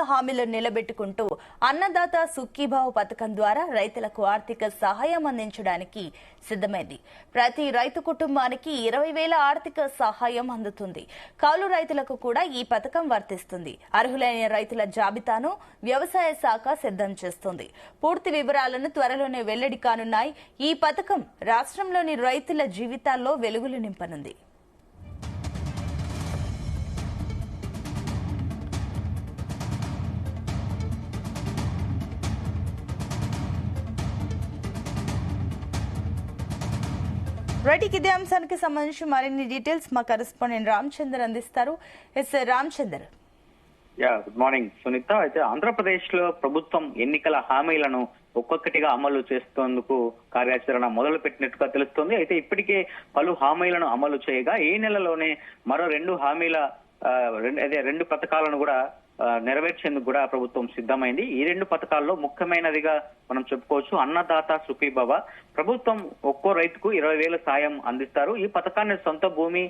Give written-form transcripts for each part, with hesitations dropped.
హామీలను నిలబెట్టుకుంటూ అన్నదాత సుఖీభావ పథకం ద్వారా రైతులకు ఆర్థిక సహాయం అందించడానికి సిద్ధమైంది. ప్రతి రైతు కుటుంబానికి 20,000 ఆర్థిక సహాయం అందుతుంది. కౌలు రైతులకు కూడా ఈ పథకం వర్తిస్తుంది. అర్హులైన రైతుల జాబితాను వ్యవసాయ శాఖ సిద్ధం చేస్తుంది. పూర్తి వివరాలను త్వరలోనే వెల్లడి కానున్నాయి. ఈ పథకం రాష్ట్రంలోని రైతుల జీవితాల్లో వెలుగులు నింపనుంది. రైట్, ఇదే అంశానికి సంబంధించి మరిన్ని డీటెయిల్స్ మా కరెస్పాండెంట్ రామచందర్ అందిస్తారు. S Ramachandar. Good morning Sunitha. అయితే ఆంధ్రప్రదేశ్ లో ప్రభుత్వం ఎన్నికల హామీలను ఒక్కొక్కటిగా అమలు చేసేందుకు కార్యాచరణ మొదలు పెట్టినట్టుగా తెలుస్తోంది. అయితే ఇప్పటికే పలు హామీలను అమలు చేయగా ఈ నెలలోనే మరో 2 హామీల రెండు పథకాలను కూడా నెరవేర్చేందుకు కూడా ప్రభుత్వం సిద్ధమైంది. ఈ 2 పథకాల్లో ముఖ్యమైనదిగా మనం చెప్పుకోవచ్చు అన్నదాత సుఖీభవ. ప్రభుత్వం ఒక్కో రైతుకు 20,000 సాయం అందిస్తారు. ఈ పథకాన్ని సొంత భూమి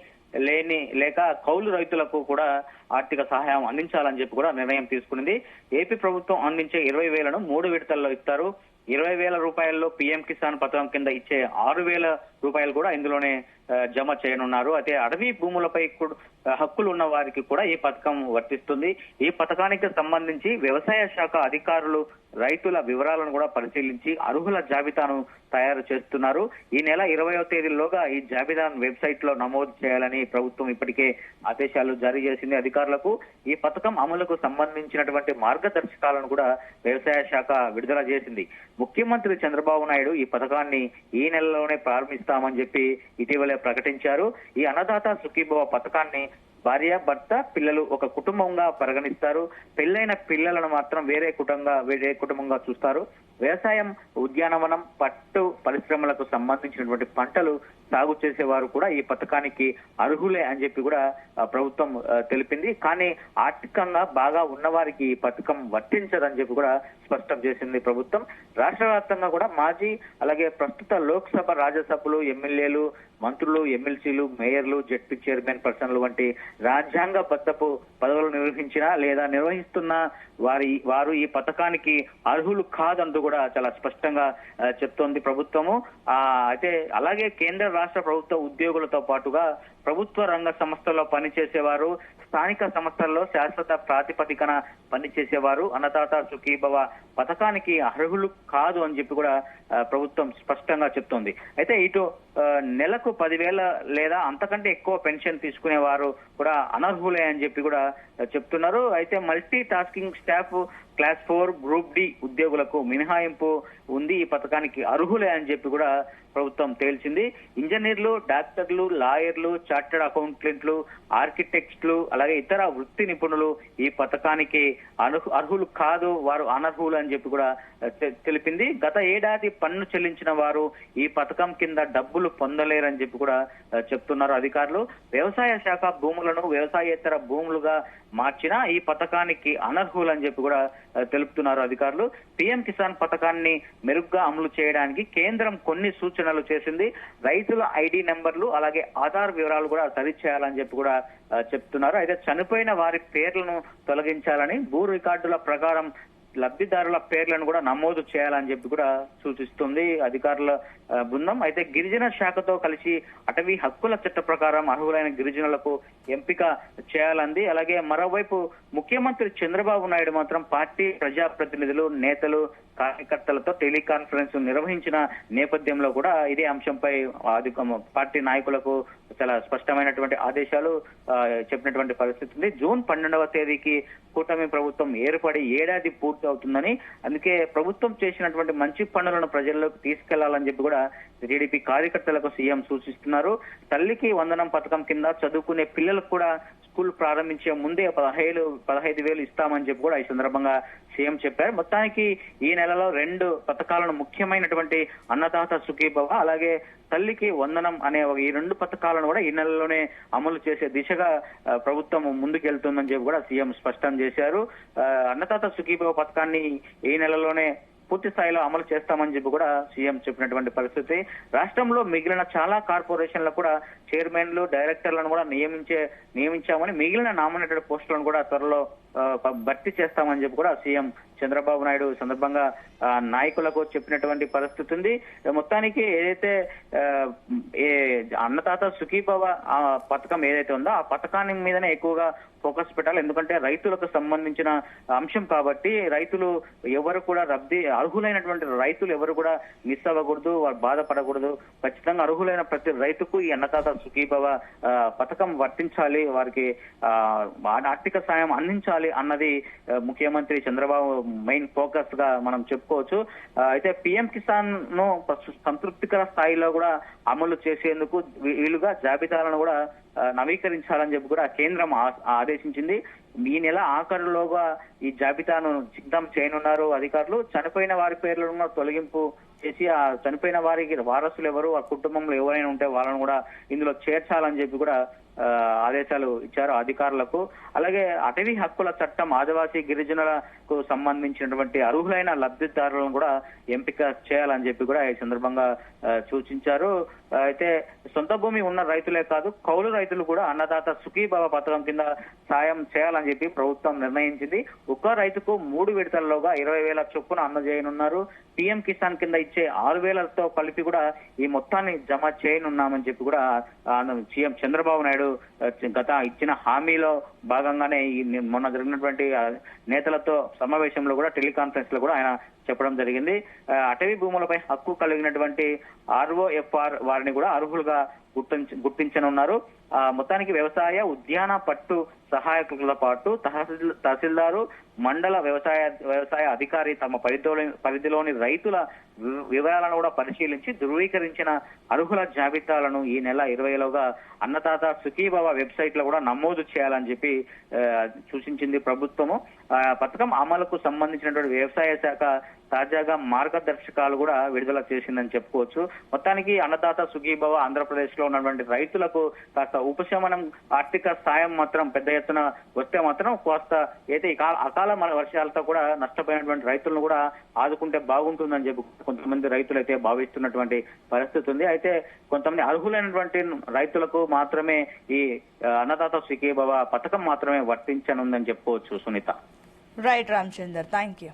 లేక కౌలు రైతులకు కూడా ఆర్థిక సహాయం అందించాలని చెప్పి కూడా నిర్ణయం తీసుకునింది. ఏపీ ప్రభుత్వం అందించే 20,000ను 3 విడతల్లో ఇస్తారు. 20,000 రూపాయల్లో పీఎం కిసాన్ పథకం కింద ఇచ్చే 6,000 రూపాయలు కూడా ఇందులోనే జమ చేయనున్నారు. అయితే అడవి భూములపై హక్కులు ఉన్న వారికి కూడా ఈ పథకం వర్తిస్తుంది. ఈ పథకానికి సంబంధించి వ్యవసాయ శాఖ అధికారులు రైతుల వివరాలను కూడా పరిశీలించి అర్హుల జాబితాను తయారు చేస్తున్నారు. ఈ నెల 20వ తేదీలోగా ఈ జాబితాను వెబ్సైట్ లో నమోదు చేయాలని ప్రభుత్వం ఇప్పటికే ఆదేశాలు జారీ చేసింది అధికారులకు. ఈ పథకం అమలుకు సంబంధించినటువంటి మార్గదర్శకాలను కూడా వ్యవసాయ శాఖ విడుదల చేసింది. ముఖ్యమంత్రి చంద్రబాబు నాయుడు ఈ పథకాన్ని ఈ నెలలోనే ప్రారంభిస్తామని చెప్పి ఇటీవలే ప్రకటించారు. ఈ అన్నదాత సుఖీభవ పథకాన్ని భార్య భర్త పిల్లలు ఒక కుటుంబంగా పరిగణిస్తారు. పెళ్లైన పిల్లలను మాత్రం వేరే కుటుంబంగా చూస్తారు. వ్యవసాయం, ఉద్యానవనం, పట్టు పరిశ్రమలకు సంబంధించినటువంటి పంటలు సాగు చేసేవారు కూడా ఈ పథకానికి అర్హులే అని చెప్పి కూడా ప్రభుత్వం తెలిపింది. కానీ ఆర్థికంగా బాగా ఉన్నవారికి ఈ పథకం వర్తించదని చెప్పి కూడా స్పష్టం చేసింది ప్రభుత్వం. రాష్ట్ర వ్యాప్తంగా కూడా మాజీ అలాగే ప్రస్తుత లోక్సభ, రాజ్యసభలు, ఎమ్మెల్యేలు, మంత్రులు, ఎమ్మెల్సీలు, మేయర్లు, జడ్పీ చైర్మన్ పర్సన్లు వంటి రాజ్యాంగబద్ధపు పదవులు నిర్వహించినా లేదా నిర్వహిస్తున్న వారు ఈ పథకానికి అర్హులు కాదంటూ కూడా చాలా స్పష్టంగా చెప్తోంది ప్రభుత్వము. అయితే అలాగే కేంద్ర రాష్ట్ర ప్రభుత్వ ఉద్యోగులతో పాటుగా ప్రభుత్వ రంగ సంస్థల్లో పనిచేసేవారు, స్థానిక సంస్థల్లో శాశ్వత ప్రాతిపదికన పనిచేసేవారు అన్నదాత సుఖీభవ పథకానికి అర్హులు కాదు అని చెప్పి కూడా ప్రభుత్వం స్పష్టంగా చెప్తోంది. అయితే ఇటు నెలకు 10,000 లేదా అంతకంటే ఎక్కువ పెన్షన్ తీసుకునే వారు కూడా అనర్హులే అని చెప్పి కూడా చెప్తున్నారు. అయితే multi tasking staff, class 4, group D ఉద్యోగులకు మినహాయింపు ఉంది. ఈ పథకానికి అర్హులే అని చెప్పి కూడా ప్రభుత్వం తేల్చింది. ఇంజనీర్లు, డాక్టర్లు, లాయర్లు, చార్టర్డ్ అకౌంటెంట్లు, ఆర్కిటెక్ట్లు అలాగే ఇతర వృత్తి నిపుణులు ఈ పథకానికి అర్హులు కాదు, వారు అనర్హులు అని చెప్పి కూడా తెలిపింది. గత ఏడాది పన్ను చెల్లించిన వారు ఈ పథకం కింద డబ్బులు పొందలేరని చెప్పి కూడా చెప్తున్నారు అధికారులు. వ్యవసాయ శాఖ భూములను వ్యవసాయేతర భూములుగా మార్చినా ఈ పథకానికి అనర్హులు అని చెప్పి కూడా తెలుపుతున్నారు అధికారులు. పీఎం కిసాన్ పథకాన్ని మెరుగ్గా అమలు చేయడానికి కేంద్రం కొన్ని సూచనలు చేసింది. రైతుల ఐడి నెంబర్లు అలాగే ఆధార్ వివరాలు కూడా సరిచేయాలని చెప్పి కూడా చెప్తున్నారు. అయితే చనిపోయిన వారి పేర్లను తొలగించాలని, భూ రికార్డుల ప్రకారం లబ్ధిదారుల పేర్లను కూడా నమోదు చేయాలని చెప్పి కూడా సూచిస్తుంది అధికారుల బృందం. అయితే గిరిజన శాఖతో కలిసి అటవీ హక్కుల చట్ట ప్రకారం అర్హులైన గిరిజనులకు ఎంపిక చేయాలంది. అలాగే మరోవైపు ముఖ్యమంత్రి చంద్రబాబు నాయుడు మాత్రం పార్టీ ప్రజాప్రతినిధులు, నేతలు, కార్యకర్తలతో టెలికాన్ఫరెన్స్ నిర్వహించిన నేపథ్యంలో కూడా ఇదే అంశంపై పార్టీ నాయకులకు చాలా స్పష్టమైనటువంటి ఆదేశాలు చెప్పినటువంటి పరిస్థితి ఉంది. జూన్ 12వ తేదీకి కూటమి ప్రభుత్వం ఏర్పడి ఏడాది పూర్తి అవుతుందని, అందుకే ప్రభుత్వం చేసినటువంటి మంచి పనులను ప్రజల్లోకి తీసుకెళ్లాలని చెప్పి కూడా టీడీపీ కార్యకర్తలకు సీఎం సూచిస్తున్నారు. తల్లికి వందనం పథకం కింద చదువుకునే పిల్లలకు కూడా స్కూల్ ప్రారంభించే ముందే 15,000 ఇస్తామని చెప్పి కూడా ఈ సందర్భంగా సీఎం చెప్పారు. మొత్తానికి ఈ నెలలో 2 పథకాలను, ముఖ్యమైనటువంటి అన్నదాత సుఖీభవ అలాగే తల్లికి వందనం అనే ఈ 2 పథకాలను కూడా ఈ నెలలోనే అమలు చేసే దిశగా ప్రభుత్వం ముందుకెళ్తుందని చెప్పి కూడా సీఎం స్పష్టం చేశారు. అన్నదాత సుఖీభవ పథకాన్ని ఈ నెలలోనే పూర్తి స్థాయిలో అమలు చేస్తామని చెప్పి కూడా సీఎం చెప్పినటువంటి పరిస్థితి. రాష్ట్రంలో మిగిలిన చాలా కార్పొరేషన్లకు కూడా చైర్మన్లు, డైరెక్టర్లను కూడా నియమించామని, మిగిలిన నామినేటెడ్ పోస్టులను కూడా త్వరలో భర్తీ చేస్తామని చెప్పి కూడా సీఎం చంద్రబాబు నాయుడు సందర్భంగా నాయకులకు చెప్పినటువంటి పరిస్థితి ఉంది. మొత్తానికి ఏదైతే అన్నదాత సుఖీభవ పథకం ఏదైతే ఉందో ఆ పథకాన్ని మీదనే ఎక్కువగా ఫోకస్ పెట్టాలి. ఎందుకంటే రైతులకు సంబంధించిన అంశం కాబట్టి రైతులు ఎవరు కూడా అర్హులైనటువంటి రైతులు ఎవరు కూడా మిస్ అవ్వకూడదు, వారు బాధపడకూడదు. ఖచ్చితంగా అర్హులైన ప్రతి రైతుకు ఈ అన్నదాత సుఖీభవ పథకం వర్తించాలి, వారికి ఆర్థిక సాయం అందించాలి అన్నది ముఖ్యమంత్రి చంద్రబాబు మెయిన్ ఫోకస్ గా మనం చెప్పుకోవచ్చు. అయితే పిఎం కిసాన్ ను సంతృప్తికర స్థాయిలో కూడా అమలు చేసేందుకు వీలుగా జాబితాలను కూడా నవీకరించాలని చెప్పి కూడా కేంద్రం ఆదేశించింది. ఈ నెల ఆఖరులోగా ఈ జాబితాను సిద్ధం చేయనున్నారు అధికారులు. చనిపోయిన వారి పేర్లను తొలగింపు చేసి ఆ చనిపోయిన వారికి వారసులు ఎవరు, ఆ కుటుంబంలో ఎవరైనా ఉంటే వాళ్ళను కూడా ఇందులో చేర్చాలని చెప్పి కూడా ఆదేశాలు ఇచ్చారు అధికారులకు. అలాగే అటవీ హక్కుల చట్టం ఆదివాసీ గిరిజనులకు సంబంధించినటువంటి అర్హులైన లబ్ధిదారులను కూడా ఎంపిక చేయాలని చెప్పి కూడా ఈ సందర్భంగా సూచించారు. అయితే సొంత భూమి ఉన్న రైతులే కాదు, కౌలు రైతులు కూడా అన్నదాత సుఖీభవ పథకం కింద సాయం చేయాలని చెప్పి ప్రభుత్వం నిర్ణయించింది. ఒక్క రైతుకు 3 విడతల్లోగా 20,000 చొప్పున అందజేయనున్నారు. పిఎం కిసాన్ కింద ఇచ్చే 6,000తో కలిపి కూడా ఈ మొత్తాన్ని జమ చేయనున్నామని చెప్పి కూడా సీఎం చంద్రబాబు నాయుడు గత ఇచ్చిన హామీలో భాగంగానే ఈ మొన్న జరిగినటువంటి నేతలతో సమావేశంలో కూడా టెలికాన్ఫరెన్స్ లో కూడా ఆయన చెప్పడం జరిగింది. అటవీ భూములపై హక్కు కలిగినటువంటి ROFR వారిని కూడా అర్హులుగా గుర్తించనున్నారు. మొత్తానికి వ్యవసాయ ఉద్యాన పట్టు సహాయకులతో పాటు తహసీల్దారు, మండల వ్యవసాయ అధికారి తమ పరిధిలోని రైతుల వివరాలను కూడా పరిశీలించి ధృవీకరించిన అర్హుల జాబితాలను ఈ నెల 20లోగా అన్నదాత సుఖీభవ వెబ్సైట్ లో కూడా నమోదు చేయాలని చెప్పి సూచించింది ప్రభుత్వము. పథకం అమలుకు సంబంధించినటువంటి వ్యవసాయ శాఖ తాజాగా మార్గదర్శకాలు కూడా విడుదల చేసిందని చెప్పుకోవచ్చు. మొత్తానికి అన్నదాత సుఖీభవ ఆంధ్రప్రదేశ్ లో ఉన్నటువంటి రైతులకు కాస్త ఉపశమనం, ఆర్థిక సాయం మాత్రం పెద్ద ఎత్తున వస్తే మాత్రం కాస్త అయితే అకాల వర్షాలతో కూడా నష్టపోయినటువంటి రైతులను కూడా ఆదుకుంటే బాగుంటుందని చెప్పి కొంతమంది రైతులు అయితే భావిస్తున్నటువంటి పరిస్థితి ఉంది. అయితే కొంతమంది అర్హులైనటువంటి రైతులకు మాత్రమే ఈ అన్నదాత సుఖీభవ పథకం మాత్రమే వర్తించనుందని చెప్పుకోవచ్చు. Sunitha. Right Ramachandar, thank you.